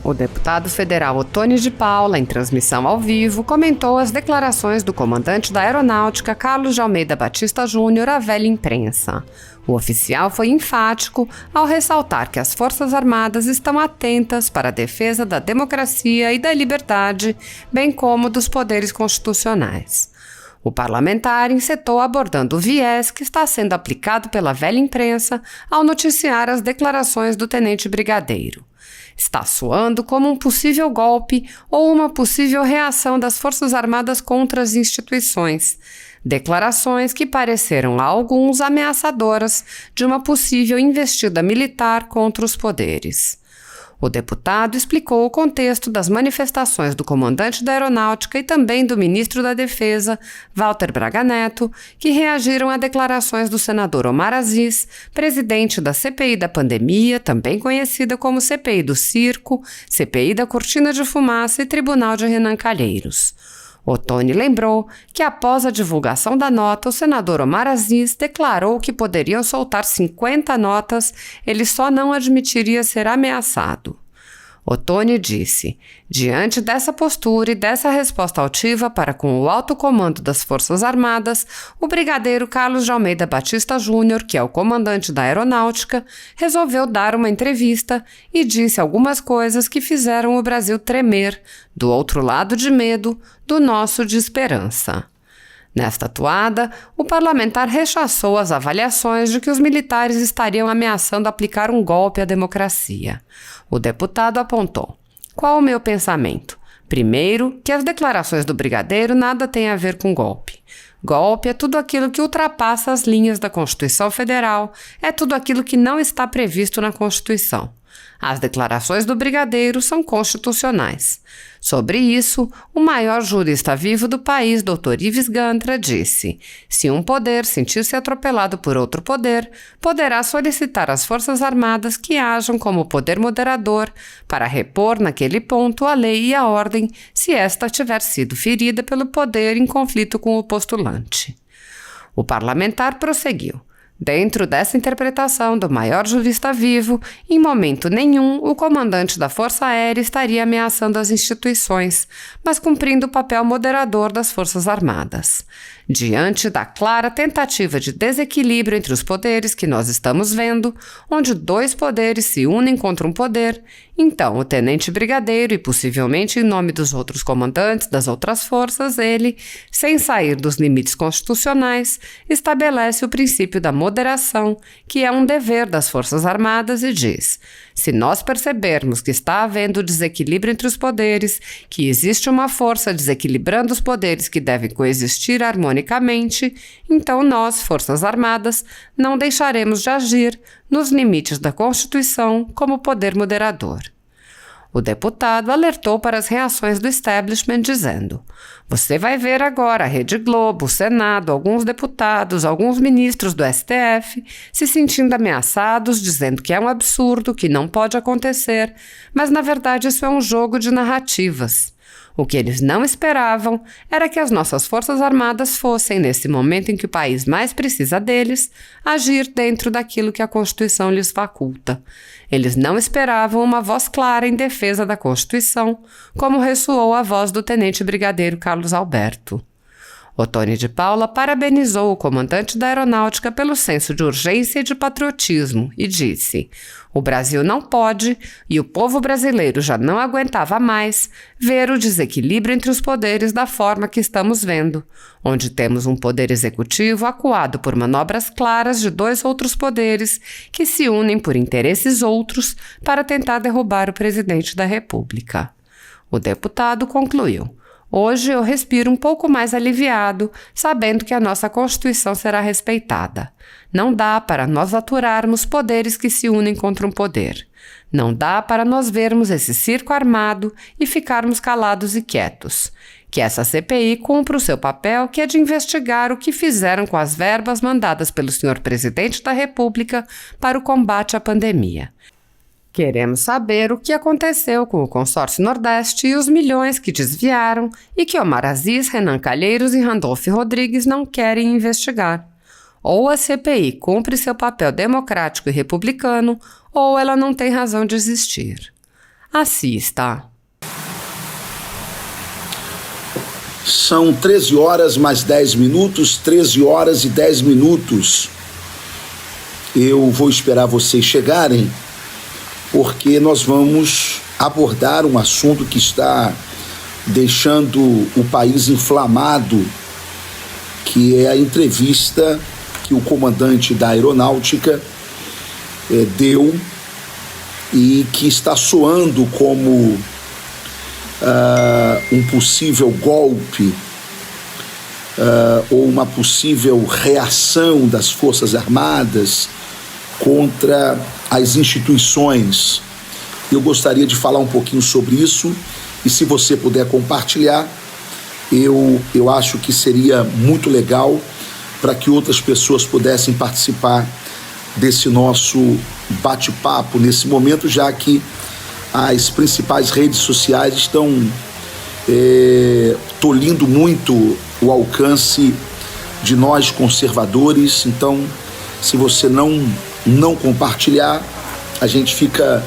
O deputado federal Ottoni de Paula, em transmissão ao vivo, comentou as declarações do comandante da Aeronáutica, Carlos de Almeida Batista Júnior, à velha imprensa. O oficial foi enfático ao ressaltar que as Forças Armadas estão atentas para a defesa da democracia e da liberdade, bem como dos poderes constitucionais. O parlamentar encetou abordando o viés que está sendo aplicado pela velha imprensa ao noticiar as declarações do tenente brigadeiro. Está soando como um possível golpe ou uma possível reação das Forças Armadas contra as instituições. Declarações que pareceram a alguns ameaçadoras de uma possível investida militar contra os poderes. O deputado explicou o contexto das manifestações do comandante da Aeronáutica e também do ministro da Defesa, Walter Braga Neto, que reagiram a declarações do senador Omar Aziz, presidente da CPI da pandemia, também conhecida como CPI do Circo, CPI da Cortina de Fumaça e Tribunal de Renan Calheiros. Ottoni lembrou que, após a divulgação da nota, o senador Omar Aziz declarou que poderiam soltar 50 notas, ele só não admitiria ser ameaçado. Ottoni disse: diante dessa postura e dessa resposta altiva para com o alto comando das Forças Armadas, o brigadeiro Carlos de Almeida Batista Júnior, que é o comandante da Aeronáutica, resolveu dar uma entrevista e disse algumas coisas que fizeram o Brasil tremer, do outro lado de medo, do nosso de esperança. Nesta atuada, o parlamentar rechaçou as avaliações de que os militares estariam ameaçando aplicar um golpe à democracia. O deputado apontou: qual o meu pensamento? Primeiro, que as declarações do brigadeiro nada têm a ver com golpe. Golpe é tudo aquilo que ultrapassa as linhas da Constituição Federal, é tudo aquilo que não está previsto na Constituição. As declarações do brigadeiro são constitucionais. Sobre isso, o maior jurista vivo do país, Dr. Ives Gandra, disse: se um poder sentir-se atropelado por outro poder, poderá solicitar às Forças Armadas que ajam como poder moderador para repor naquele ponto a lei e a ordem, se esta tiver sido ferida pelo poder em conflito com o postulante. O parlamentar prosseguiu: dentro dessa interpretação do maior jurista vivo, em momento nenhum o comandante da Força Aérea estaria ameaçando as instituições, mas cumprindo o papel moderador das Forças Armadas. Diante da clara tentativa de desequilíbrio entre os poderes que nós estamos vendo, onde dois poderes se unem contra um poder, então o tenente brigadeiro e possivelmente em nome dos outros comandantes das outras forças, ele, sem sair dos limites constitucionais, estabelece o princípio da moderação, que é um dever das Forças Armadas e diz: se nós percebermos que está havendo desequilíbrio entre os poderes, que existe uma força desequilibrando os poderes que devem coexistir harmonicamente, então nós, Forças Armadas, não deixaremos de agir nos limites da Constituição como poder moderador. O deputado alertou para as reações do establishment dizendo: você vai ver agora a Rede Globo, o Senado, alguns deputados, alguns ministros do STF se sentindo ameaçados, dizendo que é um absurdo, que não pode acontecer, mas na verdade isso é um jogo de narrativas. O que eles não esperavam era que as nossas Forças Armadas fossem, nesse momento em que o país mais precisa deles, agir dentro daquilo que a Constituição lhes faculta. Eles não esperavam uma voz clara em defesa da Constituição, como ressoou a voz do tenente brigadeiro Carlos Alberto. Ottoni de Paula parabenizou o comandante da Aeronáutica pelo senso de urgência e de patriotismo e disse: o Brasil não pode, e o povo brasileiro já não aguentava mais, ver o desequilíbrio entre os poderes da forma que estamos vendo, onde temos um poder executivo acuado por manobras claras de dois outros poderes que se unem por interesses outros para tentar derrubar o presidente da República. O deputado concluiu: hoje eu respiro um pouco mais aliviado, sabendo que a nossa Constituição será respeitada. Não dá para nós aturarmos poderes que se unem contra um poder. Não dá para nós vermos esse circo armado e ficarmos calados e quietos. Que essa CPI cumpra o seu papel, que é de investigar o que fizeram com as verbas mandadas pelo senhor presidente da República para o combate à pandemia. Queremos saber o que aconteceu com o Consórcio Nordeste e os milhões que desviaram e que Omar Aziz, Renan Calheiros e Randolph Rodrigues não querem investigar. Ou a CPI cumpre seu papel democrático e republicano, ou ela não tem razão de existir. Assista. São 13 horas mais 10 minutos, 13 horas e 10 minutos. Eu vou esperar vocês chegarem, porque nós vamos abordar um assunto que está deixando o país inflamado, que é a entrevista que o comandante da Aeronáutica deu e que está soando como um possível golpe ou uma possível reação das Forças Armadas contra as instituições. Eu gostaria de falar um pouquinho sobre isso, e se você puder compartilhar, eu acho que seria muito legal para que outras pessoas pudessem participar desse nosso bate-papo nesse momento, já que as principais redes sociais estão tolhindo muito o alcance de nós conservadores. Então, se você não compartilhar, a gente fica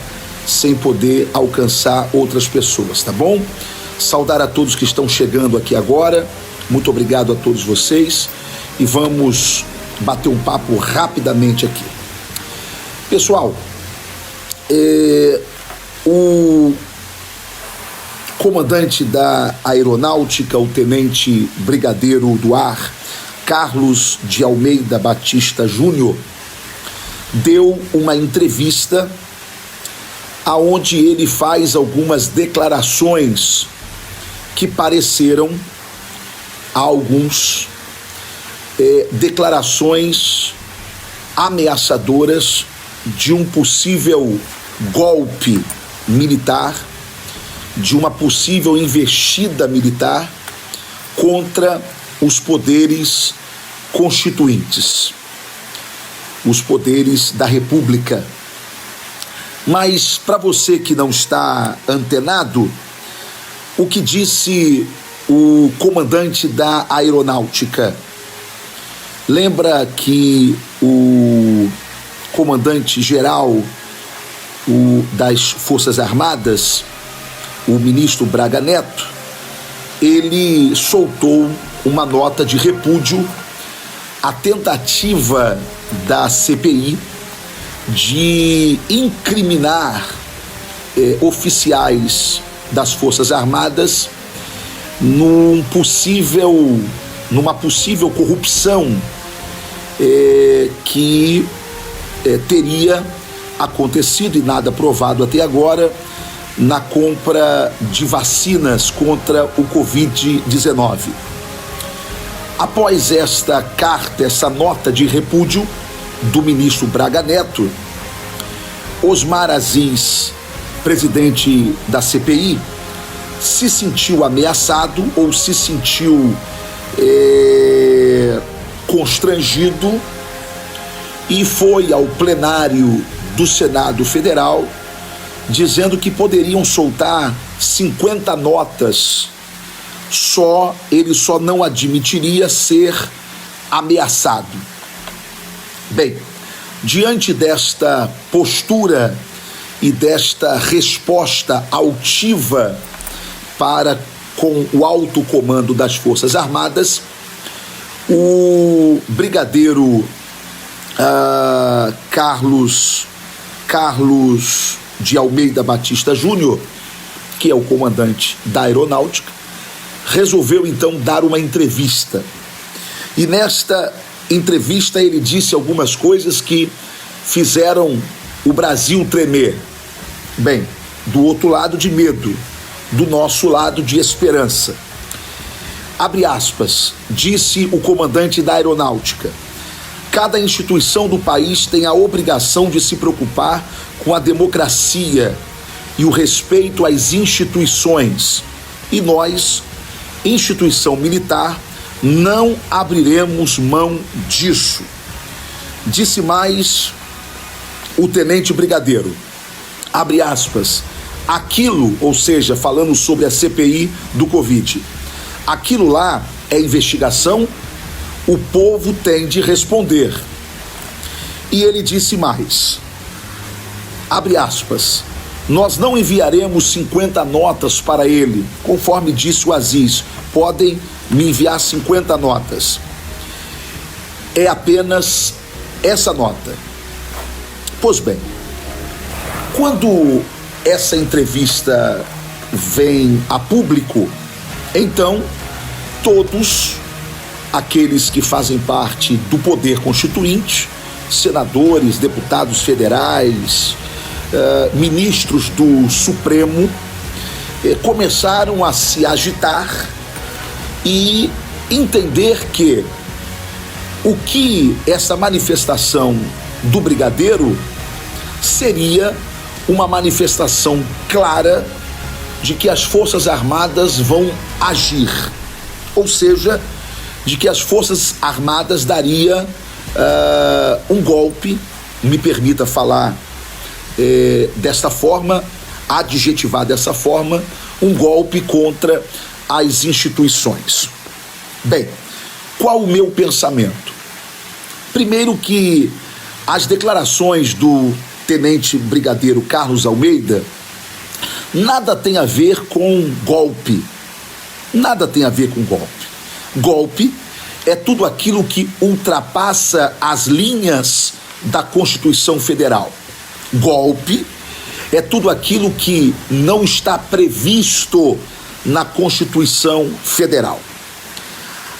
sem poder alcançar outras pessoas, tá bom? Saudar a todos que estão chegando aqui agora, muito obrigado a todos vocês, e vamos bater um papo rapidamente aqui. Pessoal, o comandante da Aeronáutica, o tenente brigadeiro do ar, Carlos de Almeida Batista Júnior, deu uma entrevista aonde ele faz algumas declarações que pareceram a alguns declarações ameaçadoras de um possível golpe militar, de uma possível investida militar contra os poderes constituintes, os poderes da República. Mas, para você que não está antenado, o que disse o comandante da Aeronáutica? Lembra que o comandante-geral das Forças Armadas, o ministro Braga Neto, ele soltou uma nota de repúdio à tentativa da CPI de incriminar oficiais das Forças Armadas numa possível corrupção que teria acontecido, e nada provado até agora, na compra de vacinas contra o Covid-19. Após esta carta, essa nota de repúdio do ministro Braga Neto, Osmar Aziz, presidente da CPI, se sentiu ameaçado ou se sentiu constrangido e foi ao plenário do Senado Federal dizendo que poderiam soltar 50 notas, ele só não admitiria ser ameaçado. Bem, diante desta postura e desta resposta altiva para com o alto comando das Forças Armadas, o brigadeiro Carlos de Almeida Batista Júnior, que é o comandante da Aeronáutica, resolveu então dar uma entrevista. E nesta entrevista ele disse algumas coisas que fizeram o Brasil tremer. Bem, do outro lado de medo, do nosso lado de esperança. Abre aspas, disse o comandante da Aeronáutica: cada instituição do país tem a obrigação de se preocupar com a democracia e o respeito às instituições. E nós, instituição militar, não abriremos mão disso. Disse mais o tenente brigadeiro, abre aspas, aquilo, ou seja, falando sobre a CPI do Covid, aquilo lá é investigação, o povo tem de responder. E ele disse mais, abre aspas, nós não enviaremos 50 notas para ele, conforme disse o Aziz. Podem me enviar 50 notas. É apenas essa nota. Pois bem, quando essa entrevista vem a público, então todos aqueles que fazem parte do poder constituinte, senadores, deputados federais, ministros do Supremo, começaram a se agitar e entender que o que essa manifestação do brigadeiro seria uma manifestação clara de que as Forças Armadas vão agir, ou seja, de que as Forças Armadas daria um golpe, me permita falar desta forma, adjetivar dessa forma, um golpe contra as instituições. Bem, qual o meu pensamento? Primeiro que as declarações do tenente brigadeiro Carlos Almeida nada tem a ver com golpe. Nada tem a ver com golpe. Golpe é tudo aquilo que ultrapassa as linhas da Constituição Federal. Golpe é tudo aquilo que não está previsto na Constituição Federal.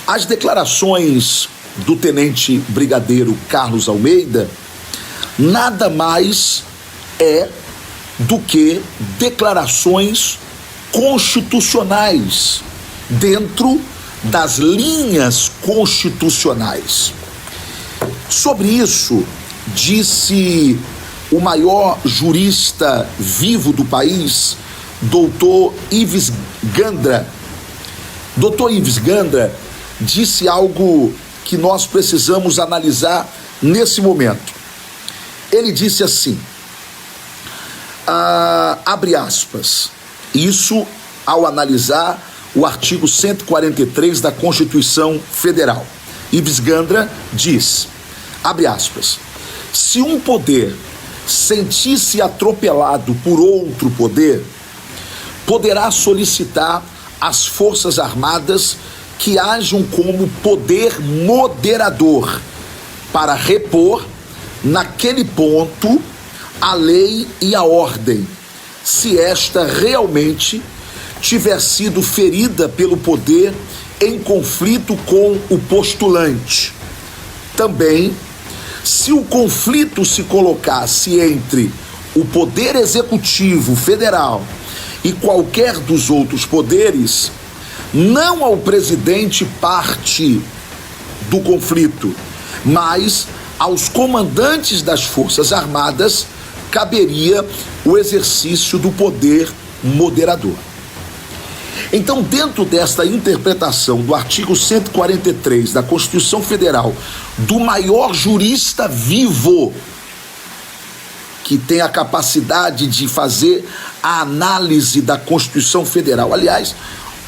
As declarações do tenente brigadeiro Carlos Almeida nada mais é do que declarações constitucionais dentro das linhas constitucionais. Sobre isso, disse o maior jurista vivo do país, doutor Ives Gandra. Doutor Ives Gandra disse algo que nós precisamos analisar nesse momento. Ele disse assim, abre aspas, isso ao analisar o artigo 143 da Constituição Federal. Ives Gandra diz, abre aspas, se um poder sentir-se atropelado por outro poder, poderá solicitar às Forças Armadas que ajam como poder moderador para repor naquele ponto a lei e a ordem, se esta realmente tiver sido ferida pelo poder em conflito com o postulante. Também, se o conflito se colocasse entre o Poder Executivo Federal e qualquer dos outros poderes, não ao presidente parte do conflito, mas aos comandantes das Forças Armadas caberia o exercício do poder moderador. Então, dentro desta interpretação do artigo 143 da Constituição Federal, do maior jurista vivo, que tem a capacidade de fazer a análise da Constituição Federal, aliás,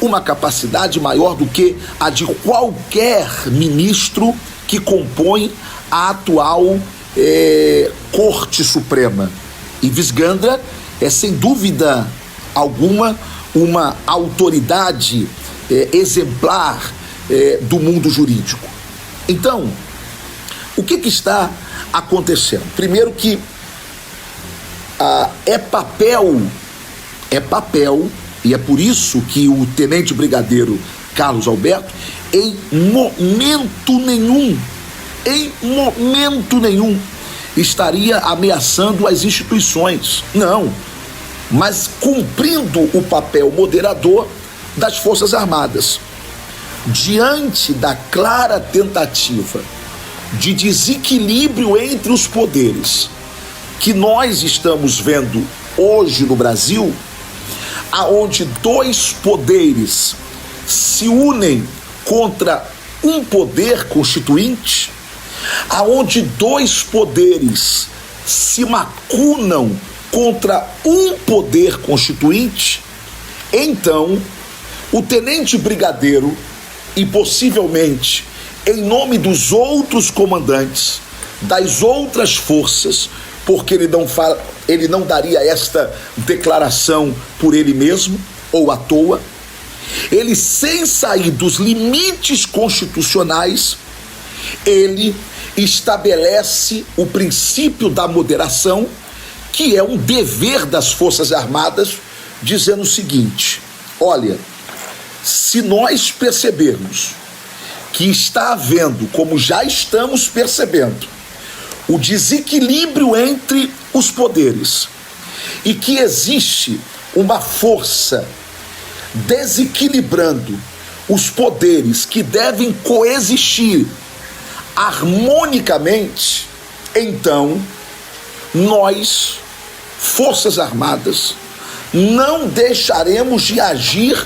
uma capacidade maior do que a de qualquer ministro que compõe a atual Corte Suprema. Ives Gandra é, sem dúvida alguma, uma autoridade exemplar do mundo jurídico. Então, o que está acontecendo? Primeiro que é papel, e é por isso que o tenente brigadeiro Carlos Alberto, em momento nenhum, estaria ameaçando as instituições. Não, mas cumprindo o papel moderador das Forças Armadas. Diante da clara tentativa de desequilíbrio entre os poderes que nós estamos vendo hoje no Brasil, aonde dois poderes se unem contra um poder constituinte, aonde dois poderes se macunam contra um poder constituinte, então o tenente brigadeiro e possivelmente em nome dos outros comandantes das outras forças porque ele não daria esta declaração por ele mesmo ou à toa. Ele, sem sair dos limites constitucionais, ele estabelece o princípio da moderação, que é um dever das Forças Armadas, dizendo o seguinte: olha, se nós percebermos que está havendo, como já estamos percebendo, o desequilíbrio entre os poderes e que existe uma força desequilibrando os poderes que devem coexistir harmonicamente, então nós, Forças Armadas, não deixaremos de agir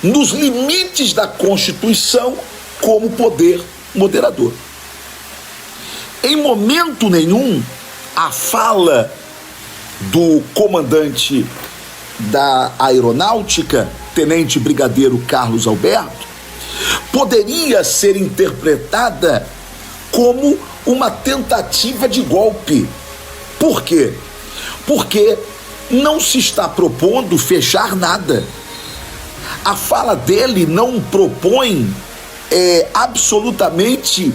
nos limites da Constituição como poder moderador. Em momento nenhum, a fala do comandante da Aeronáutica, Tenente Brigadeiro Carlos Alberto, poderia ser interpretada como uma tentativa de golpe. Por quê? Porque não se está propondo fechar nada. A fala dele não propõe absolutamente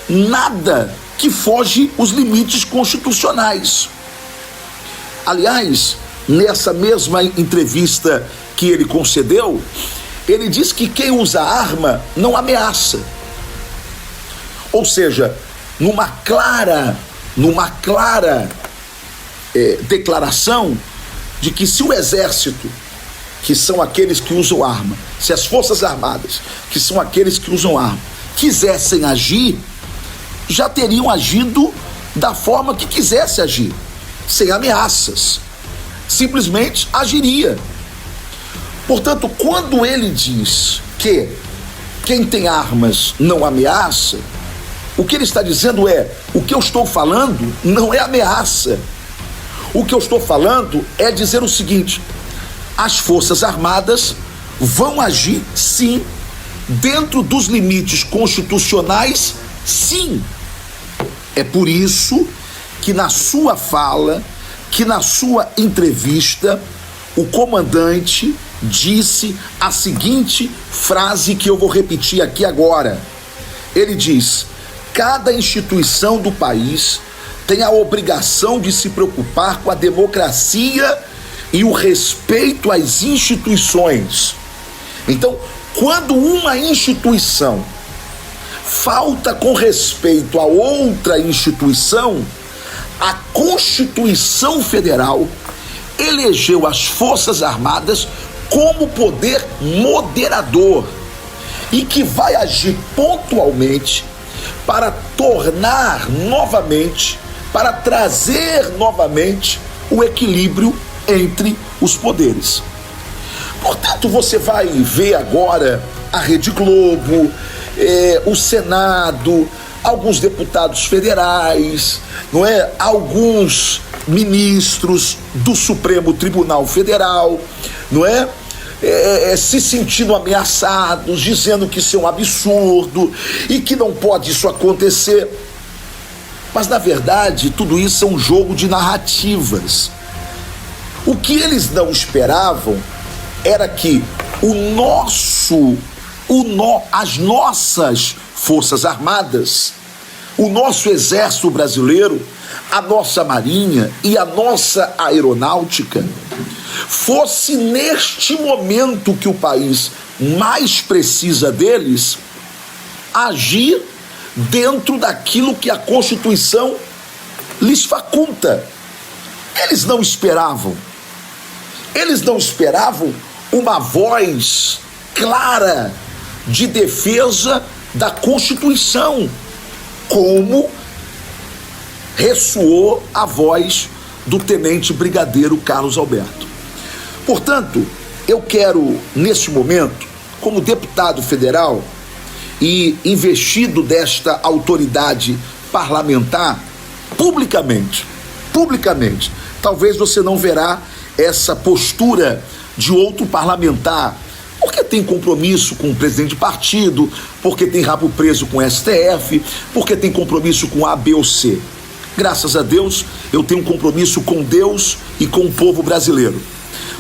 nada que foge os limites constitucionais. Aliás, nessa mesma entrevista que ele concedeu, ele diz que quem usa arma não ameaça. Ou seja, numa clara declaração de que se o Exército, que são aqueles que usam arma, se as Forças Armadas, que são aqueles que usam arma, quisessem agir, já teriam agido da forma que quisesse agir, sem ameaças. Simplesmente agiria. Portanto, quando ele diz que quem tem armas não ameaça, o que ele está dizendo é: o que eu estou falando não é ameaça. O que eu estou falando é dizer o seguinte: as Forças Armadas vão agir, sim, dentro dos limites constitucionais, sim. É por isso que na sua fala, que na sua entrevista, o comandante disse a seguinte frase que eu vou repetir aqui agora. Ele diz: cada instituição do país tem a obrigação de se preocupar com a democracia e o respeito às instituições. Então, quando uma instituição falta com respeito a outra instituição, a Constituição Federal elegeu as Forças Armadas como poder moderador e que vai agir pontualmente para tornar novamente, para trazer novamente o equilíbrio entre os poderes. Portanto, você vai ver agora a Rede Globo, o Senado, alguns deputados federais, não é? Alguns ministros do Supremo Tribunal Federal, não é? Se sentindo ameaçados, dizendo que isso é um absurdo e que não pode isso acontecer. Mas, na verdade, tudo isso é um jogo de narrativas. O que eles não esperavam era que as nossas Forças Armadas, o nosso Exército Brasileiro, a nossa Marinha e a nossa Aeronáutica fosse neste momento que o país mais precisa deles, agir dentro daquilo que a Constituição lhes faculta. Eles não esperavam uma voz clara de defesa da Constituição, como ressoou a voz do Tenente Brigadeiro Carlos Alberto. Portanto, eu quero, nesse momento, como deputado federal e investido desta autoridade parlamentar, publicamente, talvez você não verá essa postura de outro parlamentar, porque tem compromisso com o presidente de partido, porque tem rabo preso com o STF, porque tem compromisso com A, B ou C. Graças a Deus, eu tenho um compromisso com Deus e com o povo brasileiro.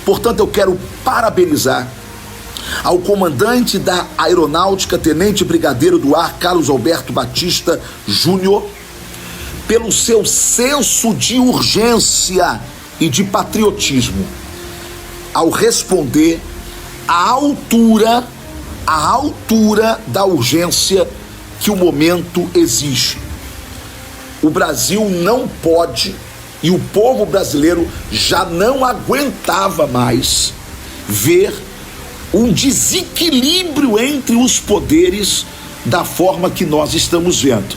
Portanto, eu quero parabenizar ao comandante da Aeronáutica, Tenente Brigadeiro do Ar, Carlos Alberto Batista Júnior, pelo seu senso de urgência e de patriotismo, ao responder à altura da urgência que o momento exige. O Brasil não pode, e o povo brasileiro já não aguentava mais ver um desequilíbrio entre os poderes da forma que nós estamos vendo,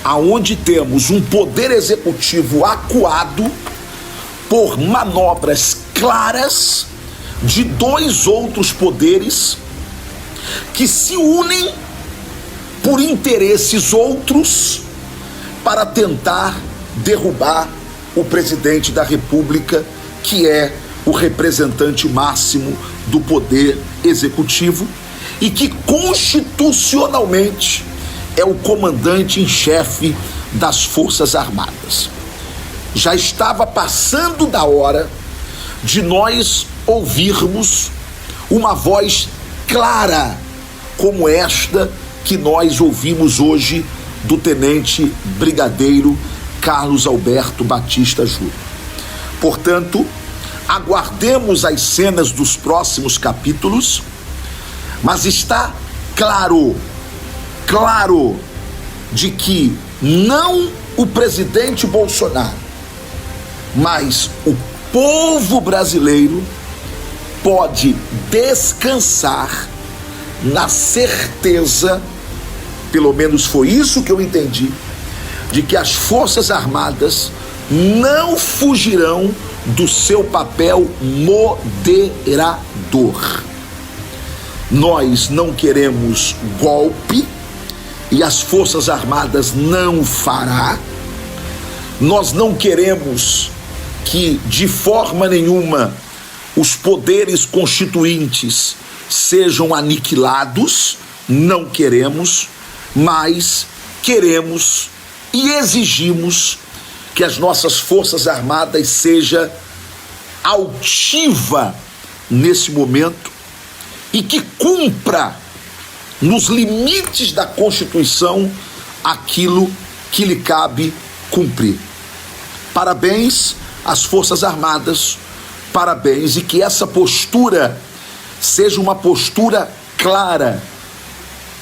aonde temos um poder executivo acuado por manobras claras de dois outros poderes que se unem por interesses outros para tentar derrubar o presidente da República, que é o representante máximo do poder executivo e que constitucionalmente é o comandante em chefe das Forças Armadas. Já estava passando da hora de nós ouvirmos uma voz clara como esta que nós ouvimos hoje do Tenente Brigadeiro Carlos Alberto Batista Júnior. Portanto, aguardemos as cenas dos próximos capítulos, mas está claro de que não o presidente Bolsonaro, mas o povo brasileiro pode descansar na certeza, pelo menos foi isso que eu entendi, de que as Forças Armadas não fugirão do seu papel moderador. Nós não queremos golpe e as Forças Armadas não fará. Nós não queremos que de forma nenhuma os poderes constituintes sejam aniquilados, não queremos, mas queremos e exigimos que as nossas Forças Armadas seja altiva nesse momento e que cumpra nos limites da Constituição aquilo que lhe cabe cumprir. Parabéns às Forças Armadas, parabéns, e que essa postura seja uma postura clara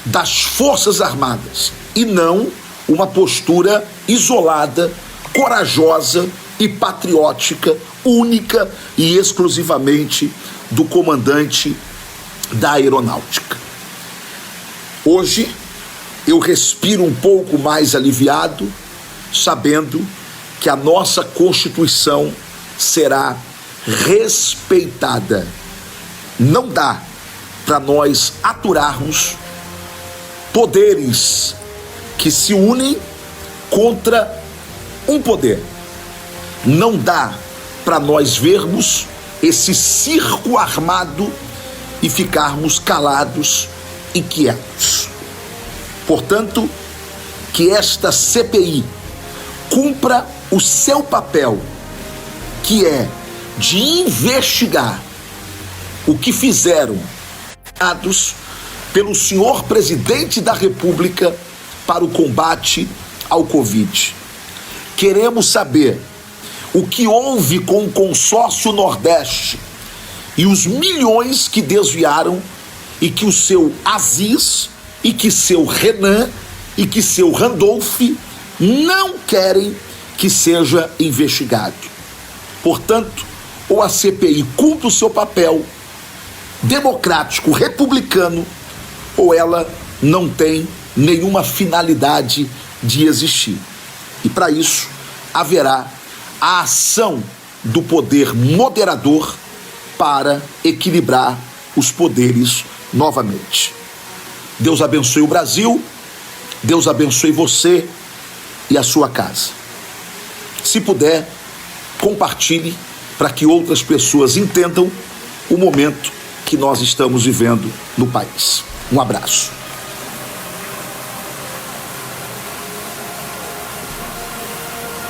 das Forças Armadas e não uma postura isolada, corajosa e patriótica, única e exclusivamente do comandante da Aeronáutica. Hoje eu respiro um pouco mais aliviado, sabendo que a nossa Constituição será respeitada. Não dá para nós aturarmos poderes que se unem contra um poder. Não dá para nós vermos esse circo armado e ficarmos calados e quietos. Portanto, que esta CPI cumpra o seu papel, que é de investigar o que fizeram pelo senhor presidente da República para o combate ao Covid. Queremos saber o que houve com o consórcio Nordeste e os milhões que desviaram e que o seu Aziz e que seu Renan e que seu Randolph não querem que seja investigado. Portanto, ou a CPI cumpre o seu papel democrático, republicano, ou ela não tem nenhuma finalidade de existir. E para isso haverá a ação do poder moderador para equilibrar os poderes novamente. Deus abençoe o Brasil, Deus abençoe você e a sua casa. Se puder, compartilhe para que outras pessoas entendam o momento que nós estamos vivendo no país. Um abraço.